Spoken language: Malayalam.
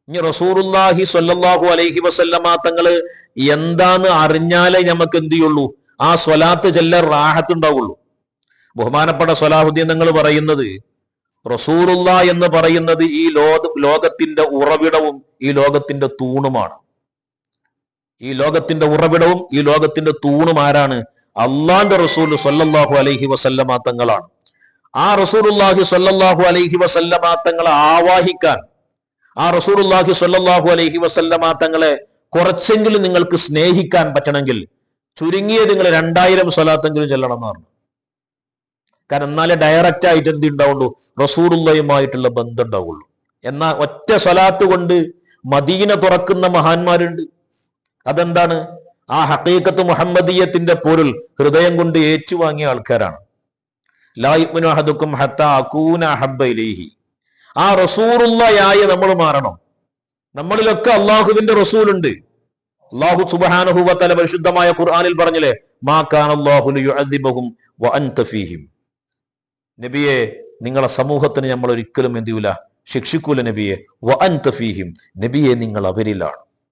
ഇനി റസൂലുള്ളാഹി സ്വല്ലല്ലാഹു അലൈഹി വസല്ലമ തങ്ങള് എന്താന്ന് അറിഞ്ഞാലേ നമുക്ക് എന്ത് ചെയ്യുള്ളൂ, ആ സ്വലാത്ത് ചെല്ലാൻ റാഹത്ത് ഉണ്ടാവുള്ളൂ. ബഹുമാനപ്പെട്ട സ്വലാഹുദ്ദീൻ തങ്ങൾ പറയുന്നത്, റസൂലുള്ള എന്ന് പറയുന്നത് ഈ ലോകത്തിന്റെ ഉറവിടവും ഈ ലോകത്തിന്റെ തൂണുമാണ്. ഈ ലോകത്തിന്റെ ഉറവിടവും ഈ ലോകത്തിന്റെ തൂണും ആരാണ്? അള്ളാന്റെ റസൂൽ സ്വല്ലല്ലാഹു അലൈഹി വസല്ലമ തങ്ങളാണ്. ആ റസൂലുള്ളാഹി സ്വല്ലല്ലാഹു അലൈഹി വസല്ലമ തങ്ങളെ ആവാഹിക്കാൻ, ആ റസൂലുള്ളാഹി സ്വല്ലല്ലാഹു അലൈഹി വസല്ലമ തങ്ങളെ കുറച്ചെങ്കിലും നിങ്ങൾക്ക് സ്നേഹിക്കാൻ പറ്റണമെങ്കിൽ ചുരുങ്ങിയത് നിങ്ങൾ 2000 സ്വലാത്തെങ്കിലും ചെല്ലണം എന്ന് പറഞ്ഞു. കാരണം എന്നാലേ ഡയറക്റ്റ് ആയിട്ട് എന്ത് ഉണ്ടാവുള്ളൂ, റസൂലുള്ളയുമായിട്ടുള്ള ബന്ധം ഉണ്ടാവുള്ളൂ. എന്നാൽ ഒറ്റ സ്വലാത്ത് കൊണ്ട് മദീന തുറക്കുന്ന മഹാന്മാരുണ്ട്. അതെന്താണ്? ആ ഹഖീഖത്ത് മുഹമ്മദിയത്തിന്റെ പൊരുൾ ഹൃദയം കൊണ്ട് ഏറ്റുവാങ്ങിയ ആൾക്കാരാണ്. ലാ യുഅ്മിനു അഹദുക്കും ഹത്താ അകൂന അഹബ്ബ ഇലൈഹി. ആ റസൂലുള്ളയായി നമ്മൾ മാറണം. നമ്മളിലൊക്കെ അള്ളാഹുവിന്റെ റസൂലുണ്ട്. അല്ലാഹു സുബ്ഹാനഹു വ തആല പരിശുദ്ധമായ ഖുർആനിൽ പറഞ്ഞില്ലേ, മാ കാന അല്ലാഹു ലിയുഅദ്ദിബഹും വ അൻത ഫീഹിം. നബിയെ, നിങ്ങളെ സമൂഹത്തിന് നമ്മൾ ഒരിക്കലും എന്ത് ചെയ്യൂല, ശിക്ഷിക്കൂല നബിയെ. വ അൻത ഫീഹിം, നബിയെ നിങ്ങൾ അവരിലാണ്.